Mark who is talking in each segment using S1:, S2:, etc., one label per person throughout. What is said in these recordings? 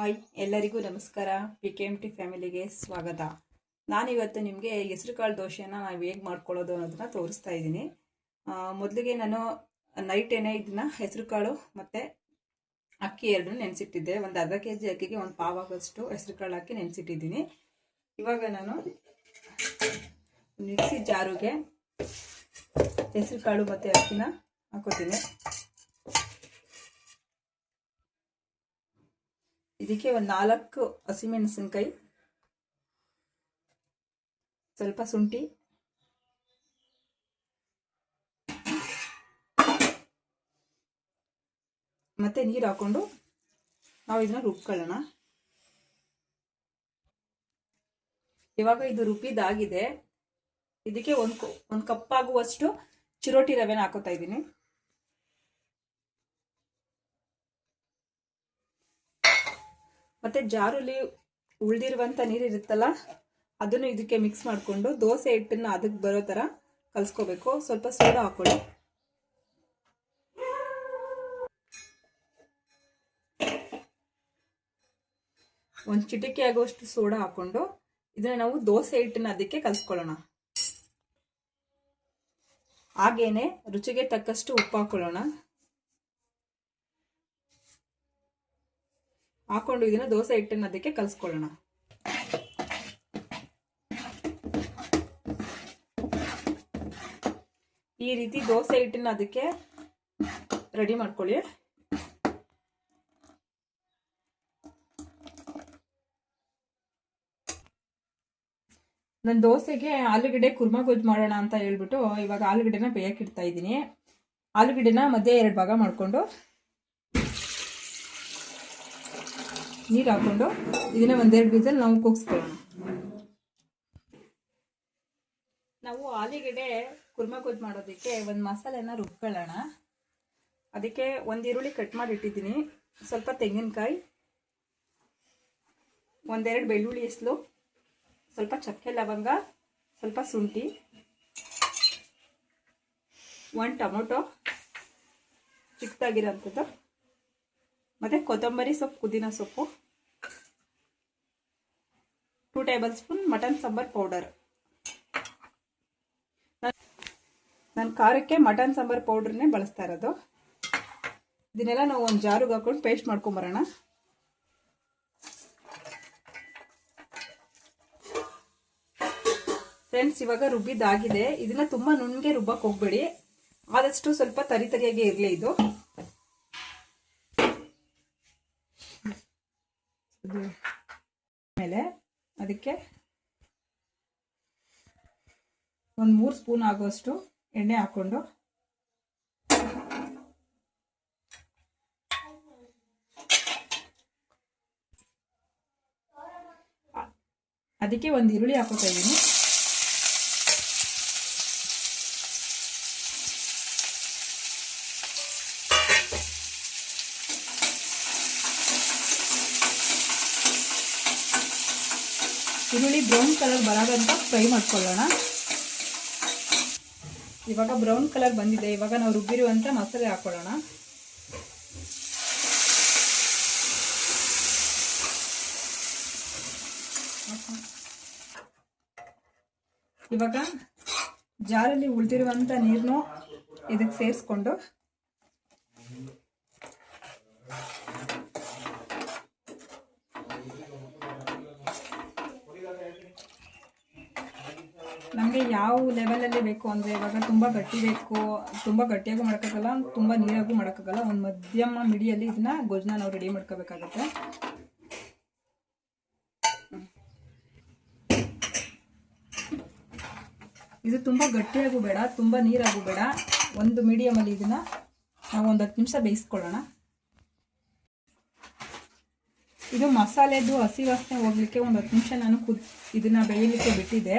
S1: Hi ಎಲ್ಲರಿಗೂ ನಮಸ್ಕಾರ. PKMT ಫ್ಯಾಮಿಲಿಗೆ ಸ್ವಾಗತ. ನಾನಿವತ್ತು ನಿಮಗೆ ಹೆಸರುಕಾಳು ದೋಸೆನ ನಾವು ಹೇಗೆ ಮಾಡ್ಕೊಳ್ಳೋದು ಅನ್ನೋದನ್ನ ತೋರಿಸ್ತಾ ಇದ್ದೀನಿ. ಮೊದಲಿಗೆ ನಾನು ನೈಟೇನೆ ಇದನ್ನ ಹೆಸರುಕಾಳು ಮತ್ತು ಅಕ್ಕಿ ಎರಡನ್ನೂ ನೆನೆಸಿಟ್ಟಿದ್ದೆ. ಒಂದು ಅರ್ಧ kg ಅಕ್ಕಿಗೆ ಒಂದು ಪಾವ್ ಆಗೋಷ್ಟು ಹೆಸರುಕಾಳು ಹಾಕಿ ನೆನೆಸಿಟ್ಟಿದ್ದೀನಿ. ಇವಾಗ ನಾನು ಮಿಕ್ಸಿ ಜಾರುಗೆ ಹೆಸರುಕಾಳು ಮತ್ತು ಅಕ್ಕಿನ ಹಾಕೋತೀನಿ. ಇದಕ್ಕೆ ಒಂದು 4 ಹಸಿಮೆಣಸಿನಕಾಯಿ, ಸ್ವಲ್ಪ ಶುಂಠಿ, ಮತ್ತೆ ನೀರು ಹಾಕೊಂಡು ನಾವು ಇದನ್ನ ರುಬ್ಕೊಳ್ಳೋಣ. ಇವಾಗ ಇದು ರುಬ್ಬಿದಾಗಿದೆ. ಇದಕ್ಕೆ ಒಂದು ಕಪ್ ಆಗುವಷ್ಟು ಚಿರೋಟಿ ರವೆನ ಹಾಕೋತಾ ಇದ್ದೀನಿ. ಮತ್ತೆ ಜಾರಲ್ಲಿ ಉಳಿದಿರುವಂಥ ನೀರು ಇರುತ್ತಲ್ಲ, ಅದನ್ನು ಇದಕ್ಕೆ ಮಿಕ್ಸ್ ಮಾಡಿಕೊಂಡು ದೋಸೆ ಹಿಟ್ಟನ್ನು ಅದಕ್ಕೆ ಬರೋ ಥರ ಕಲಿಸ್ಕೋಬೇಕು. ಸ್ವಲ್ಪ ಸೋಡಾ ಹಾಕೊಳ್ಳಿ. ಒಂದು ಚಿಟಿಕೆ ಆಗುವಷ್ಟು ಸೋಡಾ ಹಾಕೊಂಡು ಇದನ್ನ ನಾವು ದೋಸೆ ಹಿಟ್ಟನ್ನು ಅದಕ್ಕೆ ಕಲಿಸ್ಕೊಳ್ಳೋಣ. ಹಾಗೇನೆ ರುಚಿಗೆ ತಕ್ಕಷ್ಟು ಉಪ್ಪು ಹಾಕೊಳ್ಳೋಣ. ಹಾಕೊಂಡು ಇದನ್ನ ದೋಸೆ ಹಿಟ್ಟನ್ನು ಅದಕ್ಕೆ ಕಲಿಸ್ಕೊಳ್ಳೋಣ. ಈ ರೀತಿ ದೋಸೆ ಹಿಟ್ಟನ್ನು ಅದಕ್ಕೆ ರೆಡಿ ಮಾಡ್ಕೊಳ್ಳಿ. ನಾನು ದೋಸೆಗೆ ಆಲೂಗಡ್ಡೆ ಕುರ್ಮಾ ಗೊಜ್ಜು ಮಾಡೋಣ ಅಂತ ಹೇಳ್ಬಿಟ್ಟು ಇವಾಗ ಆಲೂಗಡ್ಡೆನ ಬೇಯಕ್ಕೆ ಇಡ್ತಾ ಇದ್ದೀನಿ. ಆಲೂಗಡ್ಡೆನ ಮಧ್ಯೆ 2 ಭಾಗ ಮಾಡಿಕೊಂಡು ನೀರು ಹಾಕೊಂಡು ಇದನ್ನ 1-2 ವಿಸಲ್ ನಾವು ಕೂಗಿಸ್ಕೊಳ್ಳೋಣ. ನಾವು ಆಲೂಗಡ್ಡೆ ಕುರ್ಮಾ ಗೊಜ್ಜು ಮಾಡೋದಕ್ಕೆ ಒಂದು ಮಸಾಲೆನ ರುಬ್ಕೊಳ್ಳೋಣ. ಅದಕ್ಕೆ 1 ಈರುಳ್ಳಿ ಕಟ್ ಮಾಡಿ ಇಟ್ಟಿದ್ದೀನಿ, ಸ್ವಲ್ಪ ತೆಂಗಿನಕಾಯಿ, 1-2 ಬೆಳ್ಳುಳ್ಳಿ ಎಸ್ಲು, ಸ್ವಲ್ಪ ಚಕ್ಕೆ ಲವಂಗ, ಸ್ವಲ್ಪ ಶುಂಠಿ, 1 ಟೊಮೊಟೊ ಚಿಕ್ಕದಾಗಿರೋಂಥದ್ದು, ಮತ್ತು ಕೊತ್ತಂಬರಿ ಸೊಪ್ಪು, ಪುದೀನ ಸೊಪ್ಪು, 2 table spoon mutton sambar powder. ನಾನು ಖಾರಕ್ಕೆ ಮಟನ್ ಸಾಂಬಾರ್ ಪೌಡ್ರನ್ನೇ ಬಳಸ್ತಾ ಇರೋದು. ಇದನ್ನೆಲ್ಲ ನಾವು ಒಂದು ಜಾರಿಗೆ ಹಾಕೊಂಡು ಪೇಸ್ಟ್ ಮಾಡ್ಕೊಂಬರೋಣ. ಫ್ರೆಂಡ್ಸ್, ಇವಾಗ ರುಬ್ಬಿದ್ದಾಗಿದೆ. ಇದನ್ನ ತುಂಬ ನುಣ್ಣಗೆ ರುಬ್ಬಕ್ಕೆ ಹೋಗ್ಬೇಡಿ, ಆದಷ್ಟು ಸ್ವಲ್ಪ ತರಿಯಾಗಿ ಇರಲಿ ಇದು. ಆಮೇಲೆ ಅದಕ್ಕೆ ಒಂದು 3 ಸ್ಪೂನ್ ಆಗುವಷ್ಟು ಎಣ್ಣೆ ಹಾಕೊಂಡು ಅದಕ್ಕೆ 1 ಈರುಳ್ಳಿ ಹಾಕೋತಾ ಇದ್ದೀನಿ. ಈರುಳ್ಳಿ ಬ್ರೌನ್ ಕಲರ್ ಬರೋದಂತ ಫ್ರೈ ಮಾಡ್ಕೊಳ್ಳೋಣ. ಇವಾಗ ಬ್ರೌನ್ ಕಲರ್ ಬಂದಿದೆ. ಇವಾಗ ನಾವು ರುಬ್ಬಿರುವಂಥ ಮಸಾಲೆ ಹಾಕೊಳ್ಳೋಣ. ಇವಾಗ ಜಾರಲ್ಲಿ ಉಳಿದಿರುವಂಥ ನೀರನ್ನು ಇದಕ್ಕೆ ಸೇರಿಸ್ಕೊಂಡು ನಮಗೆ ಯಾವ ಲೆವೆಲಲ್ಲಿ ಬೇಕು ಅಂದರೆ, ಇವಾಗ ತುಂಬ ಗಟ್ಟಿ ಬೇಕು, ತುಂಬ ಗಟ್ಟಿಯಾಗೂ ಮಾಡೋಕ್ಕಾಗಲ್ಲ, ತುಂಬ ನೀರಾಗೂ ಮಾಡೋಕ್ಕಾಗಲ್ಲ, ಒಂದು ಮಧ್ಯಮ ಮಿಡಿಯಲ್ಲಿ ಇದನ್ನ ಗೊಜ್ಜನ್ನ ನಾವು ರೆಡಿ ಮಾಡ್ಕೋಬೇಕಾಗತ್ತೆ. ಇದು ತುಂಬ ಗಟ್ಟಿಯಾಗೂ ಬೇಡ, ತುಂಬ ನೀರಾಗೂ ಬೇಡ, ಒಂದು ಮೀಡಿಯಮಲ್ಲಿ ಇದನ್ನ ನಾವು ಒಂದು 10 ನಿಮಿಷ ಬೇಯಿಸ್ಕೊಳ್ಳೋಣ. ಇದು ಮಸಾಲೆದು ಹಸಿ ವಾಸನೆ ಹೋಗ್ಲಿಕ್ಕೆ ಒಂದು 10 ನಿಮಿಷ ನಾನು ಇದನ್ನ ಬೇಯಲಿಕ್ಕೆ ಬಿಟ್ಟಿದ್ದೆ.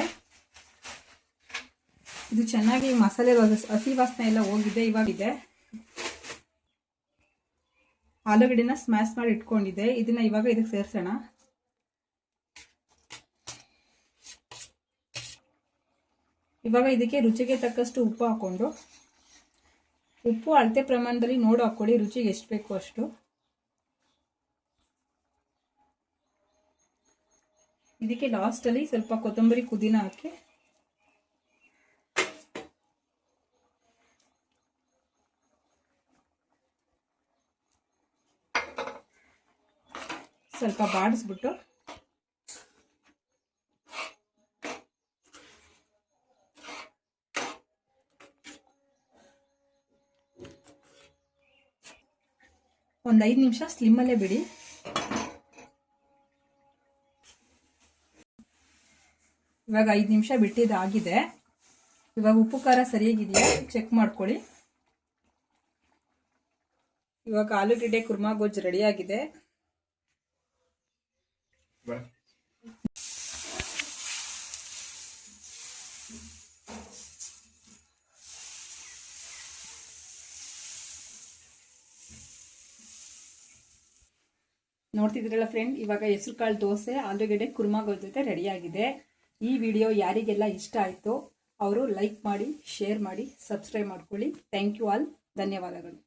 S1: ಇದು ಚೆನ್ನಾಗಿ ಮಸಾಲೆ ಹಸಿ ವಾಸನೆ ಎಲ್ಲ ಹೋಗಿದೆ. ಇವಾಗಿದೆ ಆಲೂಗಡ್ಡೆನ ಸ್ಮ್ಯಾಶ್ ಮಾಡಿ ಇಟ್ಕೊಂಡಿದ್ದೆ. ಇದನ್ನ ಇವಾಗ ಇದಕ್ಕೆ ಸೇರಿಸೋಣ. ಇವಾಗ ಇದಕ್ಕೆ ರುಚಿಗೆ ತಕ್ಕಷ್ಟು ಉಪ್ಪು ಹಾಕೊಂಡು, ಉಪ್ಪು ಅಳತೆ ಪ್ರಮಾಣದಲ್ಲಿ ನೋಡಿ ಹಾಕೊಳ್ಳಿ, ರುಚಿಗೆ ಎಷ್ಟು ಬೇಕು ಅಷ್ಟು. ಇದಕ್ಕೆ ಲಾಸ್ಟಲ್ಲಿ ಸ್ವಲ್ಪ ಕೊತ್ತಂಬರಿ ಪುದೀನ ಹಾಕಿ ಸ್ವಲ್ಪ ಬಾಡಿಸ್ಬಿಟ್ಟು ಒಂದು 5 ನಿಮಿಷ ಸ್ಲಿಮ್ಮಲ್ಲೇ ಬಿಡಿ. ಇವಾಗ 5 ನಿಮಿಷ ಬಿಟ್ಟಿದ್ದಾಗಿದೆ. ಇವಾಗ ಉಪ್ಪು ಖಾರ ಸರಿಯಾಗಿದೆಯಾ ಚೆಕ್ ಮಾಡ್ಕೊಳ್ಳಿ. ಇವಾಗ ಆಲೂಗೆಡ್ಡೆ ಕುರ್ಮಾ ಗೊಜ್ಜು ರೆಡಿಯಾಗಿದೆ. ನೋಡ್ತಿದ್ರಲ್ಲ ಫ್ರೆಂಡ್, ಇವಾಗ ಹೆಸರುಕಾಳು ದೋಸೆ ಆಲೂಗೆಡ್ಡೆ ಕುರ್ಮಾ ಗೊಜ್ಜು ಜೊತೆ ರೆಡಿಯಾಗಿದೆ. ಈ ವಿಡಿಯೋ ಯಾರಿಗೆಲ್ಲ ಇಷ್ಟ ಆಯಿತು ಅವರು ಲೈಕ್ ಮಾಡಿ, ಶೇರ್ ಮಾಡಿ, ಸಬ್ಸ್ಕ್ರೈಬ್ ಮಾಡ್ಕೊಳ್ಳಿ. Thank you all. ಧನ್ಯವಾದಗಳು.